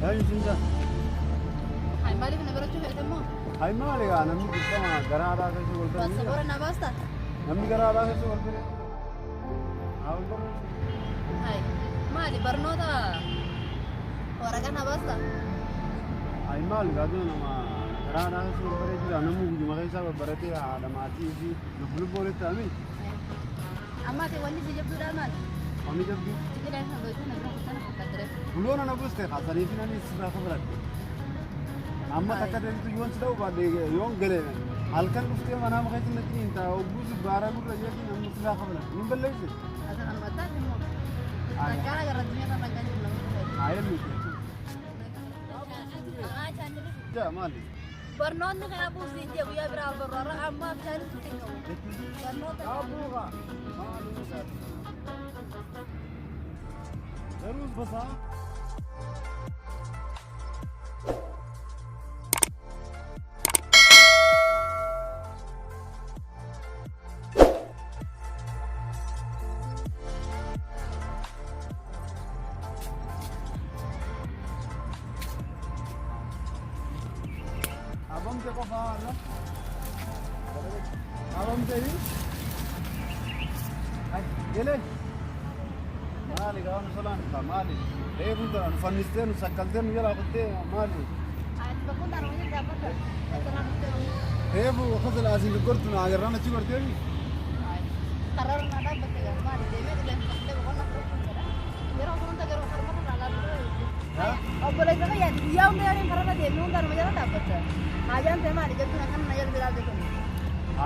Ayo sinja. Hai mali na barachu hai temo. Hai mali ga namni kitta gara ada ke sugol Bas sabora na basta. namni gara ada ke sugol kare. Aul ko. Hai mali barnota. Waraga na basta. Hai mali ga do nama gara ada ke sugol kare jira namu guju magai sa barate ada mati ji nublu bole tami. Amma te wani se jabdu damal. Ami jabdu. Tikira na do na na sana kadre. Bulo na buste khasani fina ni sira khabrat. Amma takade tu yon sida ubade yon gele. Halkan buste mana magai tin nakini inta ubuz bara mur rajati nam sira khabrat. Nin balle. Asan amata temo. Nakara gara dunia na nagani na. Ayo ni. Ah chandri. Ja mali. Barnon na kana busi je buya bra barra amma chan tikko. Barnota. Abuga. Mali musar. Terus basa. Abang te ko faala. Abang te hi. Ay, gele. Mali ga on solan ta mali. Bunta an fanisten sakalten yara botte mali. Ay bakun daro ni dapat. Asan amte. Bu khazal azin gortuna agarrana ci gorte ni. Ay karar na da batte mali deme de batte bakun na. Yero kon ta garo karma na la. Ha? Obbolay ka yan. Yaw na yan karana de no daro majara dapat. Ajan te mali jabtu na kan na yar bilal de ko.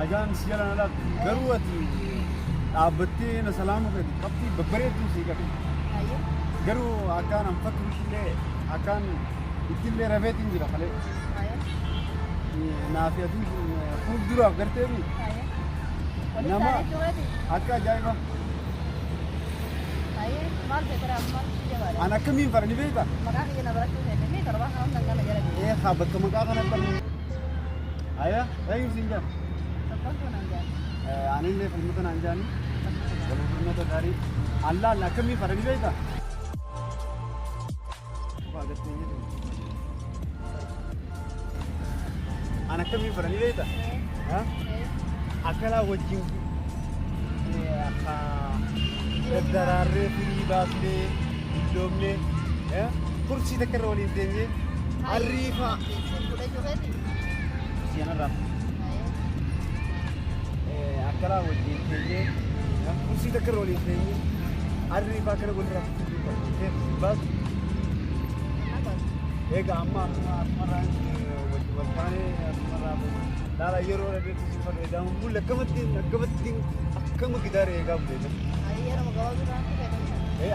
Ajan siyara na garuati. Abatti na salamu ke kapti babare tu sikati. Ayo. Garu akan am fakru kille akan ikille ravetin jira khale. Ayo. Nafiatin khub dura garte ni. Ayo. Nama Nama. akka jaiba. Ayo. Mal te kara mal je wala. Ana kami farani beta. Maka ke na barat ne ne karwa ha on danga na jara. Khabat kama ka kana ban. Aya, ayu sinja. Sabban to nan ja. Anin le filmutan anjani. Kalau filmata dari Allah la kami farani beta. Anak kami farani beta. Ha? Akala wajin. Aka darare fili basle domne. Ya? Kursi takar wali denje. Arifa. Sudah juga ni. Siapa ram? Ayo. Akala wajin denje. Kursi takar wali denje. Arifa kara wali ram. Bas. Apa? Ega amma asmaran wajibane asmaran dala yero rabe sifar eda mul kamatin akkam gidare ega bude Ayo ya mau gawa juga nanti kan.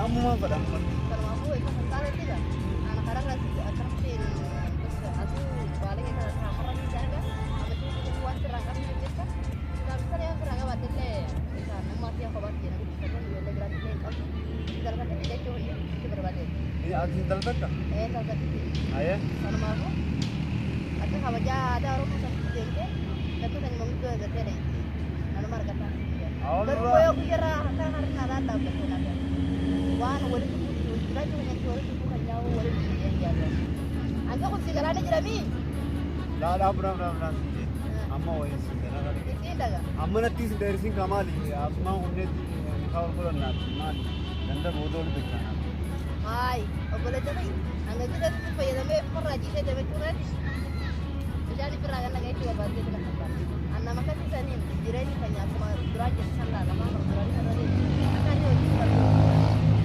amma ma fada amma Kalau aku itu sementara tidak. Anak-anak lagi akan sih. Terus aku balik ke kamar lagi jaga. Apa tu buat serangkap ni kita. Tapi saya yang serangkap batin le. Kita nama siapa kabar dia. Kita pun dia gratis le. Aku serangkap ni dia tu kita berbatin. ini azin dalbaka Serangkap ni. aya Sama aku. Aku kalau ada orang macam tu dia. Tapi kan mungkin tu ada tadi. Nama mereka tak. Baru koyo kira kan hari nada dapat nada. Wan wali tu sudah tu yang suara tu bukan jauh wali tu yang jaga. Angka kau segala ada jerami. la la bram amma wa sindana gadi Ini daga. amma na tis der sing kamali asma unne khawar bolan na mali ganda bodol bekana Hai, apa boleh jadi? Angka kita tu payah demi peraji saya demi turan. Jadi peragan lagi itu apa dia tidak nampak. Anak maka sisa ni jirai ni banyak semua turaja sana lama turaja sana ni. Akan dia juga.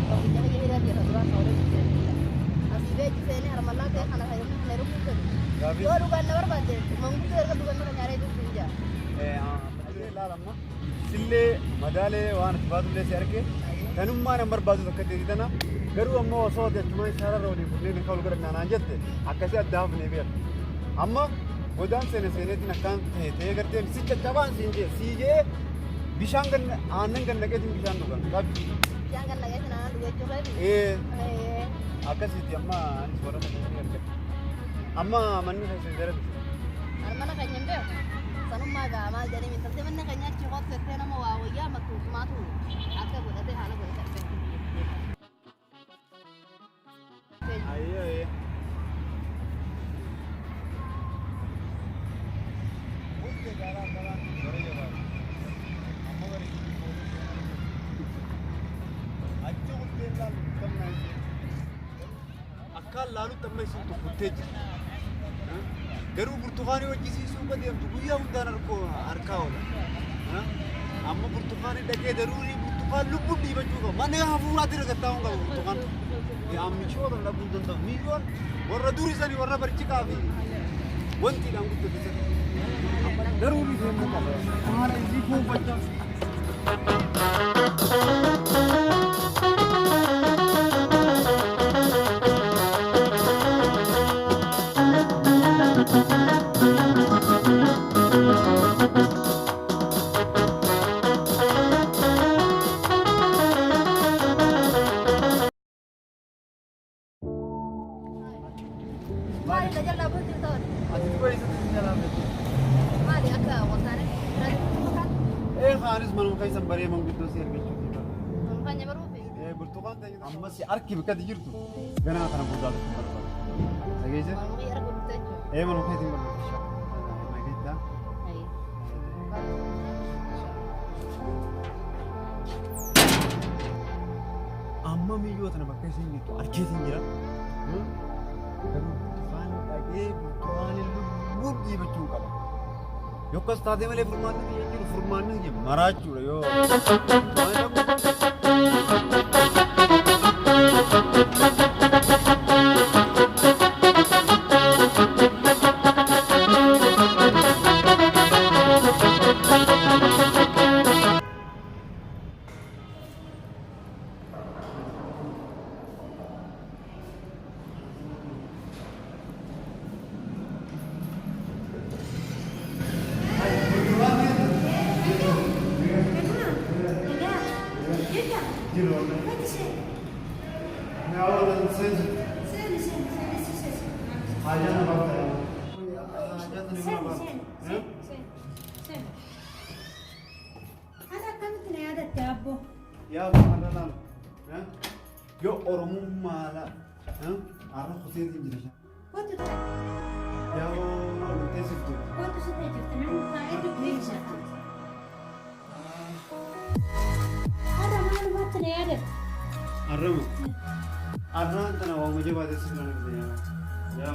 Kalau kita jadi dia turan orang itu. Asli dia sisa ni harmalah dia anak saya pun meru pun. gabi Dua dugaan nomor baca. Mungkin dia kedua nomor nyari itu saja. la lama sille madale waan baadule si arge kanummaa nambar baadu tokko ta'edana garuu ammoo osoo jechuun isaara rooni kunneen kaulu godhannaa naan jette akkasii addaaf ne beer amma godaan seeneetiin akkaan ta'ee garteen si caccabaan siijee bishaan ganna aannan ganna keetiin bishaan dhugan qabi Bishaan ganna keetiin aannan dhugachuu qabi. Akkasitti amma anis warra mana argate amma manni keessan darbe Mana keenya hin beeku. Sanummaa gaa maal jedhanii mintaltee manni keenya achi qopheessee nama waa wayyaa makkuutumaatu akka godhatee haala godhatee. Ayyee. Mukti garaa garaa bara jabaa. Amma bari achi mukti laalu tamna akka laalu tamma isin tukuttee jira. Garuu burtukaanii hojjisiisuu badeemtu guyyaa hundaan harkaa oola. Amma burtukaanii dhaqee daruurii burtukaan lubbuun dhiibachuu qaba. Mana hafuuraatti ragattaa'uu qaba burtukaan. Ammichoota dhabuu danda'u. Miiliyoon warra durii sanii warra barciqaa fi wantiidhaan guddate daruurii deemuu qaba. Haala isii kuufachaa. Anis manum kaisan bare manguddo si argachu tiba. Makanya barufi. Burtukaan ta'e amma si arki bakka jirtu ganaa kana buudaa tokko barbaada. Sageesse? Manum yara guddachu. Manum kaitin barbaada. Magita. Amma miyyoo tana bakka isin jirtu arkeetiin jira. Garuu burtukaan dhaqee burtukaan lubbuun dhiibachuu qaba. Yokkas taatee malee furmaanni biyya jiru furmaanni maraachuudha yoo. Ya Ramadan, yo oromummaa la, arra kutee jira. Quanto tempo? Ya teessiftu. Quanto siete giusti? Non fai più pizza. Arra maal watti ne yaada? Arrama. Arraan tana waa mujee baatee sirna nagde yaa. Ya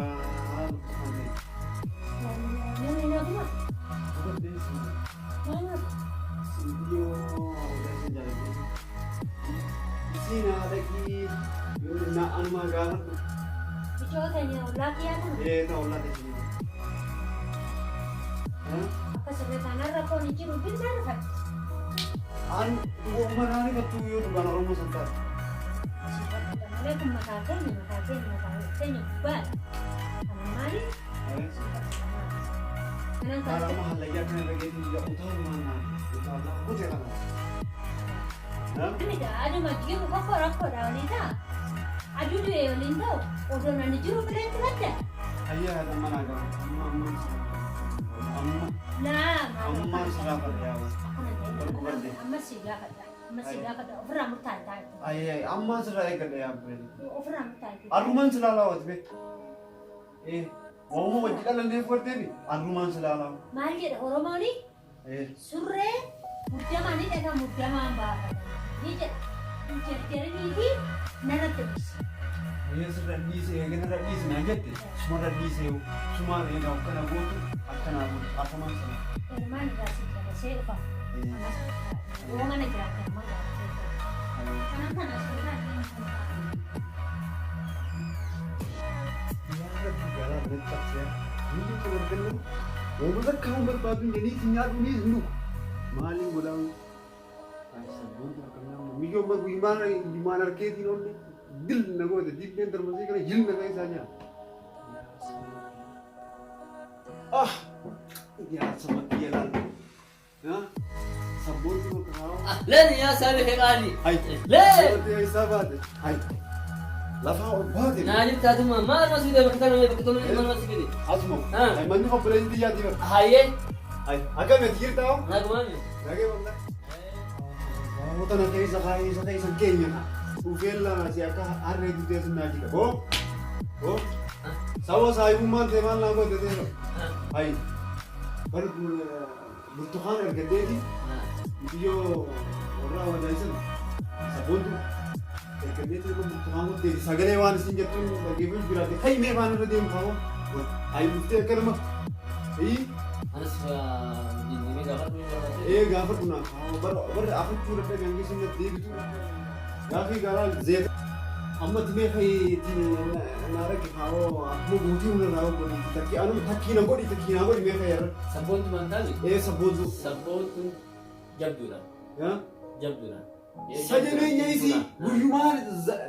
Nini naguma? Baatee sirna. Mana? Yo awwaasa jaalladhe. Isiin haadhaqii yoo na alma gaafadhu. Bichoota ni ollaa kiyyaatan? Na ollaa ta'e. Akkasirra kanarra foon jiru bilbila rafate. An uummanaan irratti yoo dhugaan Oromoo san taate. Malee kun mataa keenya gubbaadha. Kana maali? Kanan Kalau taate. mahal lagi akan lagi tidak utama mana, utama aku jangan. Ini dah ada maju kok rakor wanita. Aduh deh wanita. Udah nanti juru beli itu ada. Ayah teman agak, amma Nah, sudah kerja. amma sigaa kada ofirraa murtaa'e Ayah, amma sudah kerja beli. ofirraa murtaa'e Aruman selalu be. Mau wajib kalian dia buat ni. Aruman selalu. maal jedha oromooni surree muddamaan dhagaa muddamaan baafata ni jedha jarjaranii fi nanatti dhisa Ayah sudah di sini, kena di sini aja deh. Semua di sini, semua ini kau kena buat, akan apa masalah? ilmaan irraa si dabarsee dhufa uumaman jiraatan ammoo kanaan kana suuraa Jalan rentak saya. Ini cuma kena. Mau masak kamu berbagi jadi sinyal ini dulu. Maalin godaan sabboontu akkanaa miyyoo imaan arkeetiin olle dil na goote dibbeen darmasee kana jil nagaa isaa nyaata. Yaa sabatti yelaan. Sabboontu bakka haa. Leen yaa saabii heqaani. Hai. Leen. Sabboontu yaa isaa baate. Hai. Lafaa ol baate. Naajib taatuma maal masii dee bakka kana bakka toluu maal masii gadi. Asuma. Manni qophiilee yaadii bara. Hayyee. Hai. Akkamitti jirtaa hoo? Nagumaami. Nagee wallah. Namoota na keessa keenya dhufeen lama si akka harree guddee sun naa jira. Hoo? Saba saayibummaan ta'e maal naa godhe ta'e. Hai. Bar burtukaan argateeti. Biyyoo warraa wajaa'isan sabboontu ergateeti burtukaan godheeti. Sagalee waan isin jettuun dhaggeeffatu jiraate. Hai mee waan irra deemu kaa'u. Hai dhuftee akkanuma. Anas jinni gaafadhu gaafadhu naa bara afurtuu dhabee gangeessuun natti deebitu. Gaafii garaa zeeta. Amma timee fayyii naa rakki kaa'oo akkuma guutii humna naa godhi. Takkii na godhi mee fayyarra. sabboontu bantaani. Sabboontu. Sabboontu jabduudha. Jabduudha. Sagalee nyaisi guyyumaan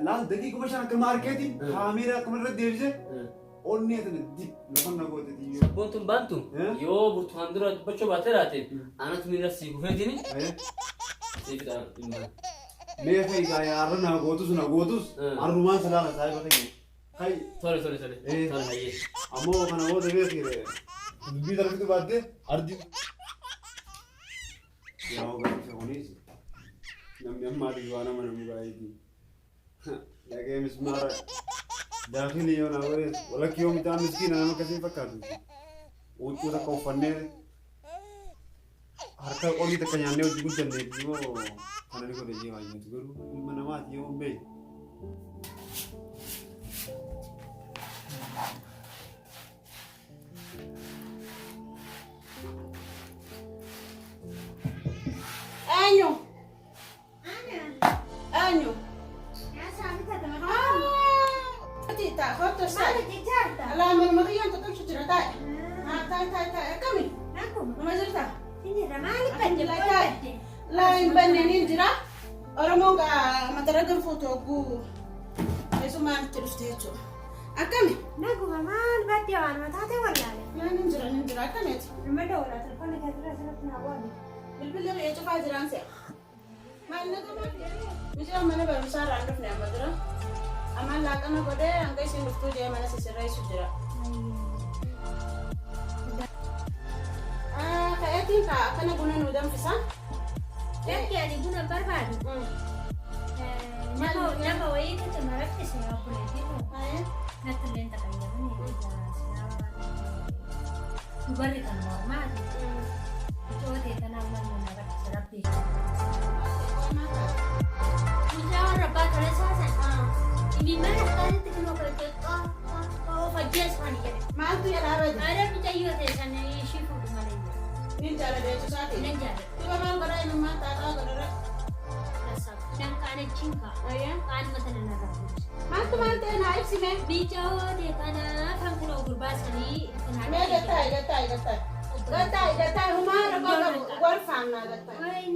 laal daqiiquma shan akka maarkeetiin kaameeraa akkuma irratti deebisee onnee tana dib lafa na goote diyyoo. Sabboontuun baantu yoo burtukaan dura dubbachuu baatee laate anatu miira sii kufeetini siifidha dhimma. Mee fayyidaa yaarra na gootus arrumaan salaala saayiba ta'e. Hai. Tole. Tole hayyee. Ammoo kana booda beekire dubbii darbitu baattee ardi. Yaa ogaatti kunis namni ammaatiif waan nama namu gaa'eeti. Dhagee mismaara daafini yoo na godhe walakki yoo mitaan miskiina nama akkasiin fakkaatu. Huccuu takka uffannee harka qolii takka nyaannee hojii guddanneetti yoo kana ni godhe jee baay'eetu garuu ilma namaati yoo hin beeku. Anyo. Tita, foto sai. Ala mer marian to tu cerita. Tai kami. Mama cerita. Lain banenin jira. Oromo ga mataragan foto gu. Eso man terus techo. Akami. Nagu mamal batti awan matate wallale. Ninjira akami. Rumada wala telefon ka tira sana na wali. Bilbil ya coba jiran saya. Mana tu Misal mana baru sarang dulu ni amadra. Amal lakukan apa deh? Angkai sih nuftu dia mana seserai sudah. Kayak tingkah, karena guna nudam pisang. Tapi ada guna berbeda. Nama wajib itu marak sih aku lagi tu. Nanti lenta kaya ni. Luar itu normal. Coba dia tanam marak serapi. Mudah rapat oleh saya. Ini mana kali teknologi kerja? Fajar sekali jadi. Mantu ya lara. Ada kita juga di sana isi foto mana ini. Ini cara dia tu sahaja. Ini jadi. Tiba malam berai nama tata berai. Rasa. Yang kan cingka. Ayah. Kan mata nara. Mantu naik sih me. Bijau dia kana kan kena berbahas ni. Me gatai. Gatai. Humar apa gor fana gatai. Wai.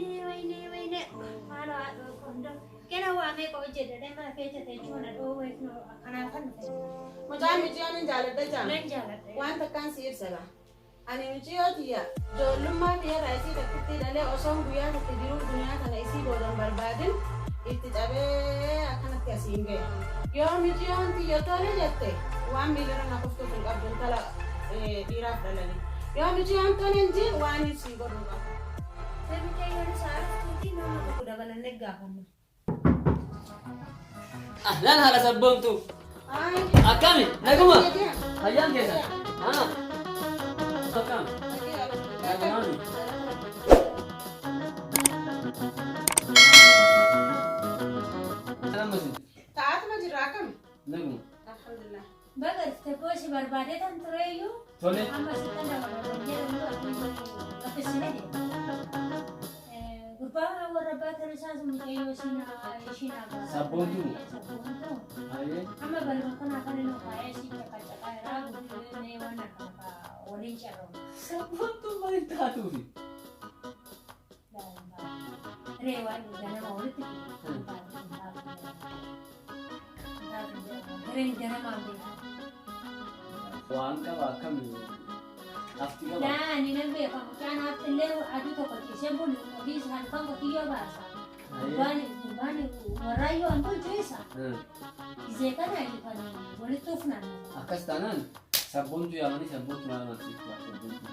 Mana kondo. Kena wame kau jadi. Dia mana kerja tu mana do wai no anak kan. Macam macam ni jalan dah jalan. Lain jalan. Wan tekan sihir salah. Ani macam dia. Jolumma dia rasa tak kita dalam osong buaya kita di dunia kana isi bodan berbadin. Itu tapi akan kasih inge. Yo macam dia tu le jatuh. Wan miliran aku tu pun abdul kala diraf dalam ni. Yo macam tu ni wan isi bodan. Tapi kayak ada saat itu nama aku dah balan lega kan. Ahlan hala sabboontu. Ay. Akami, naguma. Hayyan keessa. Akam. Nagumani. Alhamdulillah. Taat majra kam. Nagum. Alhamdulillah. Bagus, tapi si berbeda kan terayu. Tole. Amba kita dah balan dia dulu aku sini dia. Berbahaya warabah terasa semuanya Shina. Sabboontu. Sabboontu. Hayyee. Amma balma kana kana no kaya si cakap ragu ne wana kana walin charo. Sabboontu maal taatuufi? reewaa ganama walitti reen ganamaan beekaa. Waan qaba akkam hafti qaba. Naani nan beekamu kan haftillee aduu tokko ciisee bulu ofii isaan kan qotiyyoo baasa. Gubbaan warraayyoo an bulchu isa. Isee kana kan walitti ufnaan. Akkas taanaan sabboontu yaamanii sabboontu naaman siif waa sabboontu.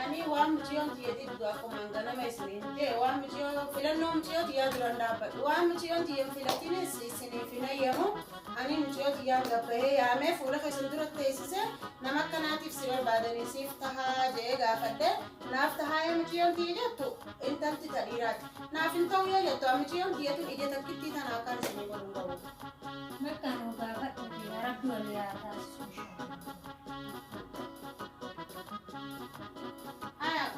Ani waan mucayyoon tiyyatii dhugaa akkuma ganama isiniin jee waan mucayyoo filannoo mucayyoo tiyyaa duraan dhaabbadhu waan mucayyoon tiyyan filatiinis isiniif hin ayyamu ani mucayyoo tiyyaan gabbahee yaamee fuula keessan dura teessise nama akkanaatiif si barbaadanii siif tahaa jee gaafadhe naaf tahaa yoo mucayyoon tiyya jettu intalti tadhiiraati naaf hin ta'u yoo jettu mucayyoon tiyyatu ija takkittii tanaa akkaan isinii godhuu qabu. Makkaanuu gaafadhu rabbi walii haa taasisu.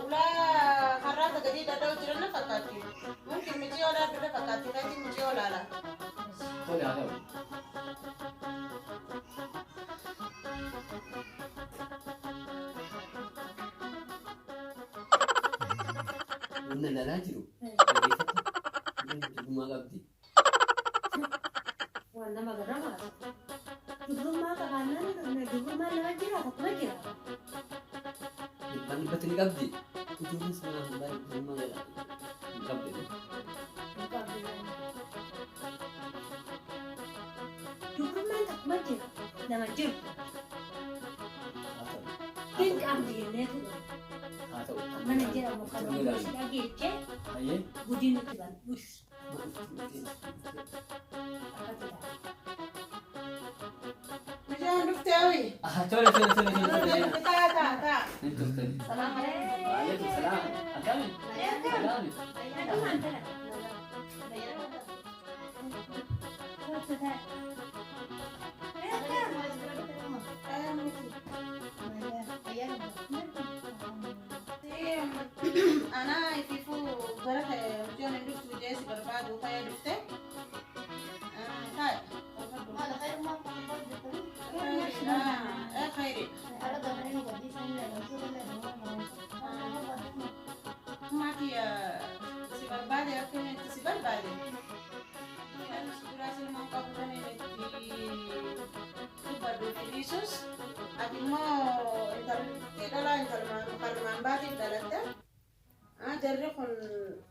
Ulah harata gadi dada ujiran na fakati. Mungkin miji ola dada fakati nanti miji ola lah. Tole haa ta'u. Wanna lalaa jiru. Dhugummaa qabdi. Waan nama garamaadha. Dhugummaa qabaannaan dhugummaa nama jiraata kuma jiraata. Kan batini qabdi. Ijoolleen sana baay'ee dhugummaa qabdi. Dhugummaan akkuma jira nama jiru. Hin qabdi jennee ture. Haa ta'u. Mana jedhamu kan si dhageechee Ayyee. gudii nutti bal'uus. Miji duftewi. Tole. Ta. Assalamualaikum. Waalaikumsalam. Akami? Akami? Aduman tara. Ana ififu gara mucayyoon hin dhuftu jeesi barbaadu kaya dhufte. Kaya. Malah kayak rumah apa gitu. Khairi. Ada gambar ini gak bisa nih, gak bisa nih. Mati ya si barbaade akkana itti si barbaade. Ani suuraa silmaan qabuudhaan itti dubbadhu filiisus ati immoo intalli dhalaa intalumaan baatiif dhalatte. Jarri kun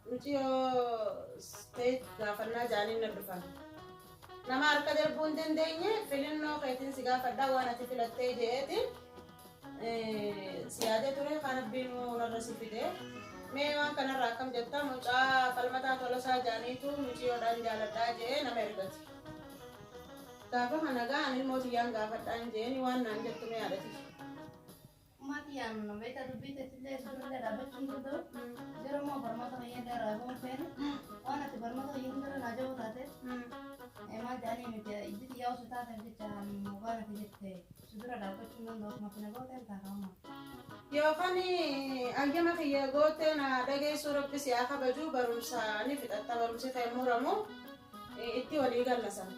mucayyoo ta'e gaafannaa jaaniin na dhufan. Nama harka darbuu hin dandeenye filannoo keetiin si gaafadhaa waan ati filattee jeetiin si yaadee ture kan abbiin narra si fidee. Mee waan kanarraa akkam jettaa mucaa falmataa tolasaa jaaniitu mucayyoodhaan jaaladhaa jee nama ergate. Gaafa kana ga'an ilmoo tiyyaan gaafadhaan jeeni waan naan jettu mee yaadati. Mati yang mereka tu bisa tidak sebenarnya dapat untuk tu. Jadi mau bermata yang dia ragu pen. Orang tu bermata yang dia raja utate. Emang jadi macam itu dia usah tapi jangan muka nanti jadi. Sudah dapat cuma dua macam apa kan tak kamu. Yookaan ayyama kiyya goote na dhageessu rabbi si haa kabaju barumsa ni fixatta barumsi ta'e muramu itti walii gallasan.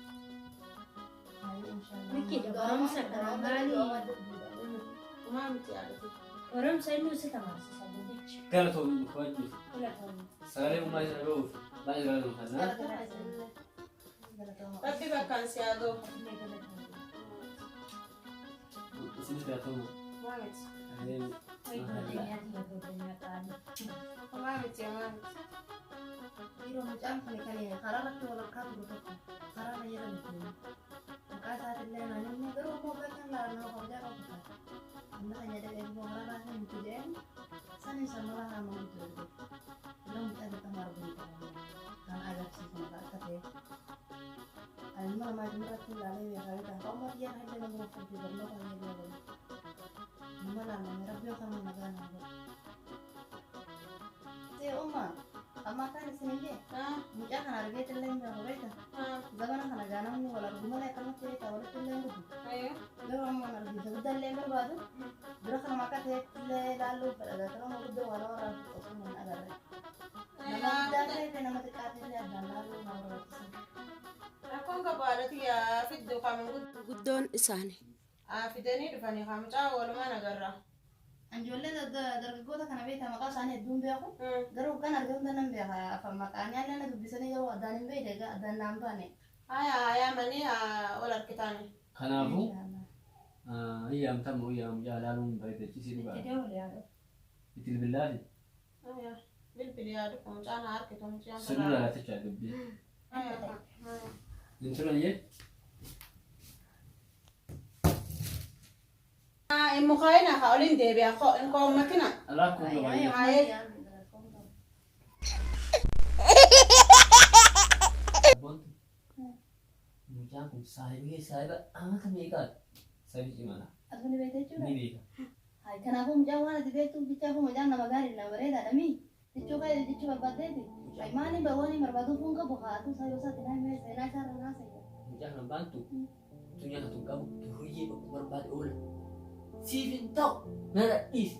Miki da barumsa da mali. Maa miti yaadati. Barumsa inni si tamaasi sabuuchi. Gara ta'u wajji. Kula ta'u. Sagalee uumaa isa dhoof baay'ee galatoomu kana. Rabbi bakkaan si haa ga'u. Isinis galatoomu. Maa miti. Maa miti. Biro macam kali karena waktu orang kau betul. Karena dia betul. Maka saat itu nanya ni baru mau kan lah nak kerja apa tak. Anda hanya ada yang mau orang lain itu je. Sana sama lah mau itu. Belum kita ditambah lagi. Kan agak sih sama kata. Alma macam tu lalu ya kalau dah kamu dia ada yang mau kerja berlo kalau dia. Mana nama Rabbi kamu naga naga. Si Uma, amma kan sini je. Muka kan harga terlalu berapa betul? Zaman kan harga nama ni walau rumah lek kan tu tahu terlalu berapa. Ayo. Lalu amma harga itu sudah lembur baru. Berapa kan maka lalu pada kalau mau tu walau orang tu semua ada. Nama dah saya nama dekat dia dan lalu mau. Aku enggak kamin guddoon isaanii. Fidanii dhufanii kamucaa walumaa nagarraa. Anjoollee dargaggoota kana beektaa maqaa isaanii hedduun beeku. Garuu kan argamu nan beeka. Afaan maqaan yaallaan dubbisanii yeroo addaan hin beekne addaan naan baane. Hayaa manii ol harkitaani. Kanaafuu ayyaamtamu jaalaaluun bareedachiisii dhugaa. Itti bilbilaati. Bilbili yaadu kamucaa na harkitu mucaa. Sirna laatachaa dubbii. Inturan yee. Mukhaina ka olin deebi'a ko ummatina. Alaakuu gabaayee. Mucaan kun saahiba amata meeqaadha? Sabi cimana. Ati ni beekte jechuudha? Ni beeka. Kanaafuu mucaan waan ati beektuuf bichaafuu mucaan nama gaarii nama bareedaadha mii? Jechuu barbaaddeeti. Maaliin baawwanii barbaaduuf kun qabu haatu saayoo isaatti naa himee seenaa isaa irraa naasa'e. Mucaan kan baantu tunyaa kan qabu horiyyee bakka barbaade oola. Siif hin ta'u nana dhiisi.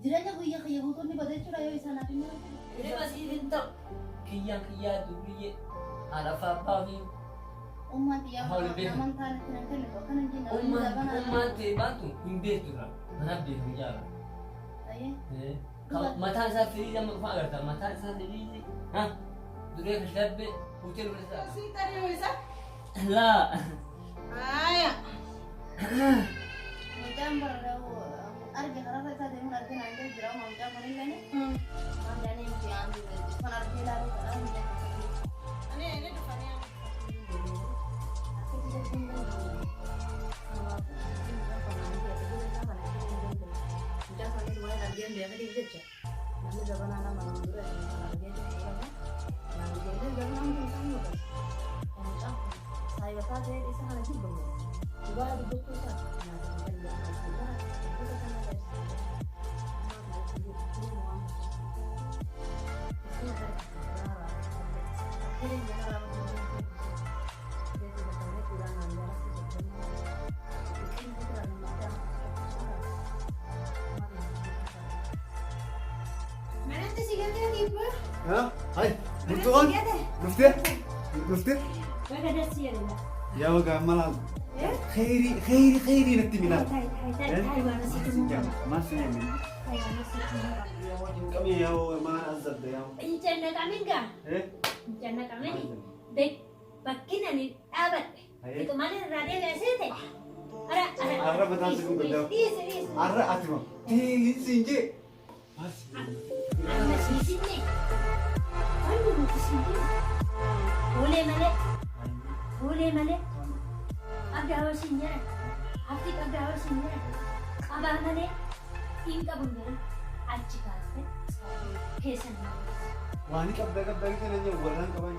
Jireenya guyyaa kiyya guutuun bada jechuudha yoo isaan hafi mara. Hirima siif hin ta'u. Kiyyaa duriyyee haadha abbaa fi ummaan xiyyaa amantaan itti nan kennitu akkana hin jenne ummaan ta'e baantu hin beektu irraa kanaaf beekamu jaala. Mataan isaa firii lama qofa agarta mataan isaa firii duree kashabbe hotel ulasa. Si tariyo isa? Laa. Mucaan barraa'u arge karaa isaa deemuun arge naan ta'e jira mucaan kun illee waan miti kan arge ilaaluu kadhaa mucaan Ani dhufanii Hai, Burtuan, Dufte? Ya baga malam. Khairi nanti minat. Masih ya min. Kami ya mana azab ya. Incanna kami enggak? Incanna kami ni. Dek, bakin ni abad. Itu mana radio biasa teh? Arra betul sih betul. Arra ati mah. Sinje. Masih sini. Ayo di sini. Boleh male. Ada awal sinjara. Hati ada awal sinjara. Abang male. Inka bunyi. Aci kafe. Kesan. Wani kabda kita nanya orang kawan.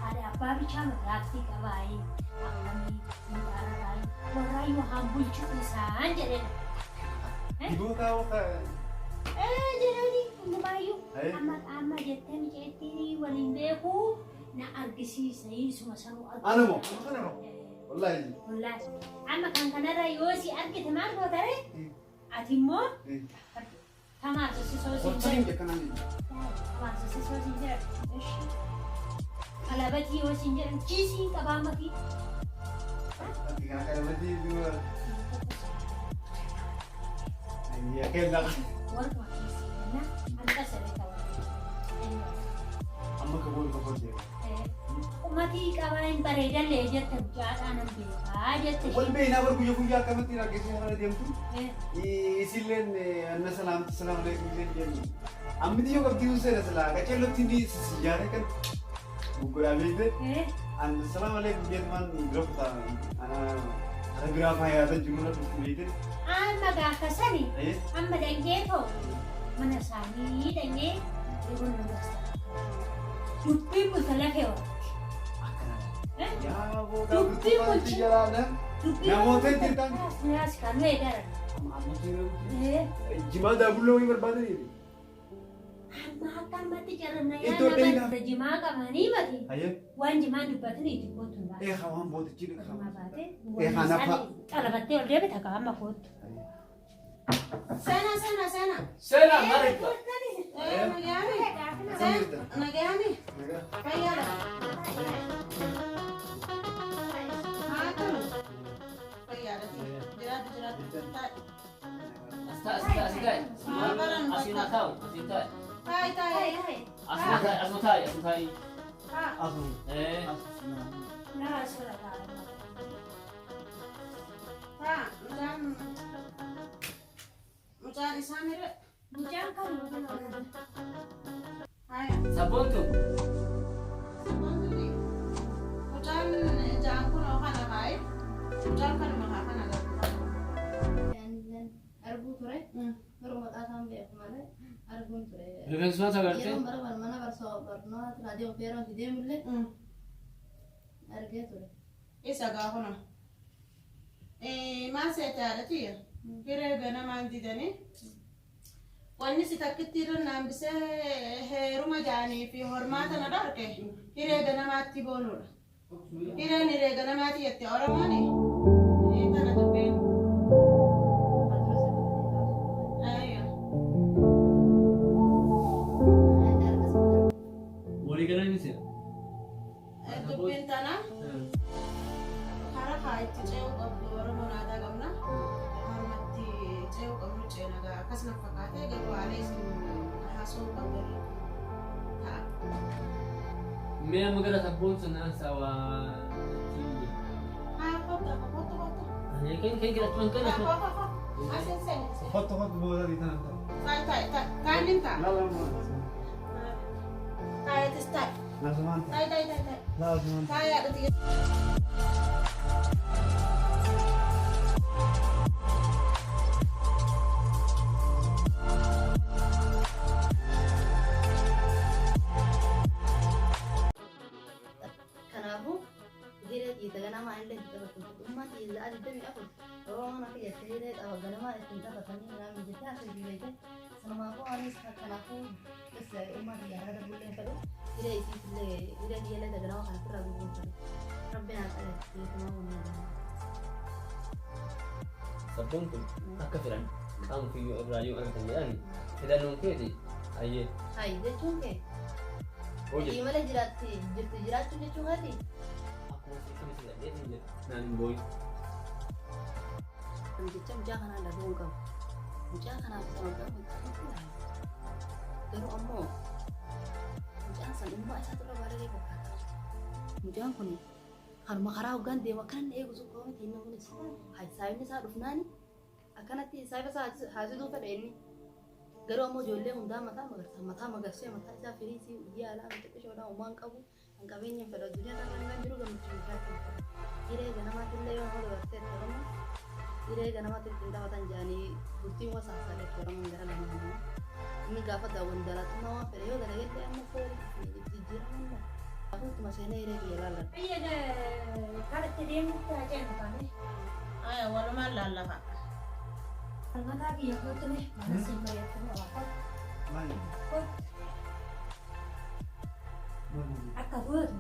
Ada apa bicara berarti kawan. Kami mengarahkan orang yang hambul cuci saja deh. Ibu tahu kan? Jadi Bayu, amat jetem ceti walimbeku na argisi sai semua saru. Anu mo? Wallahi. Ama kan kanara yosi argi temar ko tare? Atimo? Tamar sosi. Kocing je kanan. Tamar sosi je. Alabati yosi je cisi kabamati. Tiga kali berarti dua. Iya kena. Warga na anda sere kawan. Amma kabul je. Umati kawan paredan lejer terjat anam aja teh. Wal bina berkuya kami tidak kisah ada diam tu. Isilen anna salam alaikum diam. Ammi dia kau tidur saya salah. Kacau lo tindi sejarah kan. Buku ambil anna salam alaikum diam man grup ta. Ana graf ayat jumlah buku itu. Amma gaka sani. Amma denge to. Mana sani denge. Ibu nunggu. Dupi pun salah kau. Ya, वो दुपी मुझे जरा ना मैं वो थे चिंता मैं आज खाने इधर जिमा दाबुलो ही बर्बाद नहीं makan mati cara naya na jima ka mani mati wan jima dupat ni di pot tunda kawan buat cilik kawan bate anak pak kalau bate udah beta kama pot sana mari nagami kaya taa'e. Baran Asiin haa taa'u. Asiin taa'e. Hai, hai. Asuma taa'e. Asuma taa'e. Asuma taa'e. Asun. Nah, sudah tahu. Ha, mucaan isaan hire. Bukan kan, bukan. Hai. Sabboon tun. Mucaan jaan kun kana kai. Mucaan kana maka kana ga. Arbu ture, baru makasan be kemana? Arbu ture. Rifeensumaan sagarte. Yeroo bara mana barso barnoo radio pero di deemulle argee ture. Isa ga kuna. Maal seetaadhati hiree ganamaan didanii wanni si takkitti irra naambisee heeruma jaanii fi hormaata na dharge hiree ganamaatti boonudha. Hireen hiree ganamaatti jette Oromooni tana dubbeen. Walii galanii seera. Dubbeen tana hara itti ce'uu qabdu Oromoon aadaa qabna. Harmatti ce'uu qabnu ceenagaa akkasuma fakkaatee garuu haalee isin haasoo qabdu ta'a. Mee amma gara sabboon sun haasawaa. Haa kottu. Kan kira tuan kan aku. Asin sen. Hot bola di tanah. Tai. Kanin ta. Lalu Tai tis tai. langsung mantap. Tai. Langsung mantap. Tai ada tiga. Kanaafuu hiree dhiita ganamaa illee itti taphatu. Dhummaa dhiirri adii dami afur. Yeroo mana kiyyatte hiree qaba ganamaa ittiin taphatanii namni jettee akka jireenya. Sanumaafuu anis kanaafuu dhummaa xiyyaara dabullee fedhu. Hiree isiisillee hiree dhiyeellee ganama kana firraa gurguruun fedhu. Rabbiin haa qalee beekamaa uumaa. Sabboon kun akka filan qaama fiyyoo irraa yoo argatan jedhani filannoon keeti hayyee. Hayi jechuun kee. Hojii. Imala jirti jiraachuun jechuun haati. Akkuma siifamisi dhabdeetiin jedha naan hin booyi. Jecha mucaa kanaan dhabuu hin qabu. Mucaa kanaaf sababaa garuu ammoo mucaan san dhimma isaa turre baay'ee fakkaata. Mucaan kun harma karaa hoggaan deemu akkanan eegu sun koomiti inni kunis saayibni isaa dhufnaani akkanatti saayiba haasisuu fedha inni. Garuu ammoo ijoollee hundaa mataa magarsee mataa isaa firiisii guyyaa alaa xixiqqishoodhaan uumaan qabu kan qabeenya fedha addunyaa kana kan jiru gammachuu isaa kan fedha. Hiree ganamaatti illee yoo nama dabarsee itti oromoo hiree ganamaatti ittiin taphatan jedhanii bultiin wasaasaa itti oromoon gara lama lama. Inni gaafa daawwan dalatummaa waan fedhe yoo garagallee amma foolii jijjiiramu. Akkuma seenaa hiree biyya laalladha. Biyya karatti deemutti haa jennu taane. Aya walumaan laallafa. Mataa biyya kootu ne mana siin bareeffama waa akka gootu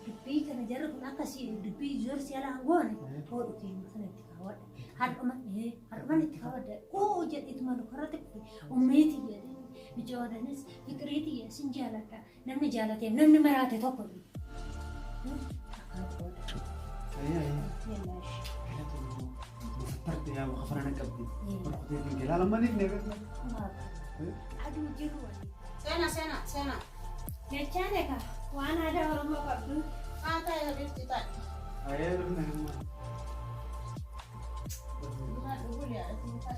dubbii kana jarri kun akkasii dubbii ijoollee alaa goone hodhutiin sanatti kaawwadha. Har'uman itti kaawwadha. Koo jedhituma lukarratti kufe ummeetii jedhee bijoodanis fikiriitii sin jaaladha. Namni jaalatee namni maraate tokko. Seperti yang kafana nakabdi. Perkutin tinggal lama nih nih. Aduh jiru. Sena. Jechaan egaa waan aadaa Oromoo qabdu. Haa tai habibti tai. Ayo nih. Bunga dulu ya cinta.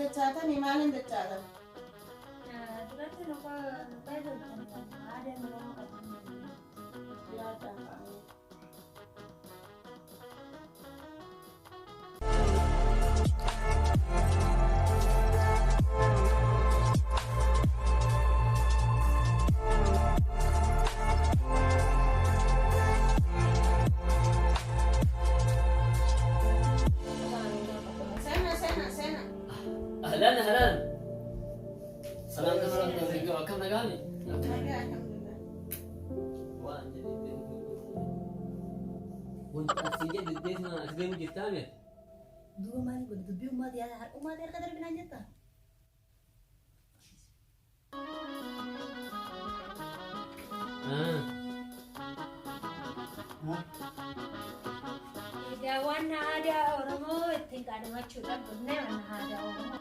Dachata nih malin dachata. Duratti nuka itu ada yang Oromoo qabdu. Ya jangan. Sena. Ahlan. Assalamualaikum. Akkam nagani? Alhamdulillah. Waan jedhee wanti asii jedhee sana asdeemu jirtaame. Dua maali kun dubbii ummati yaa ummati harka darbinaan jetta. Egaa waan aadaa Oromoo ittiin qaadamachuudhaaf dhufnee waan aadaa Oromoo.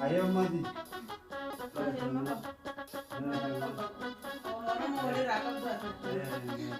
Ayo mati. Oromoo walirraa qabdu.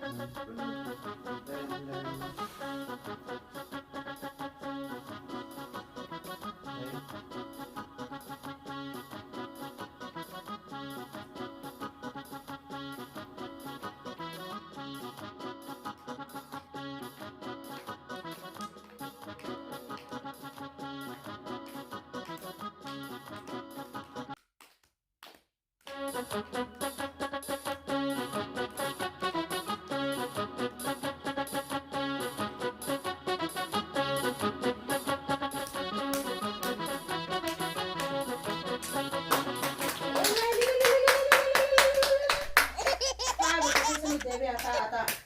Devi a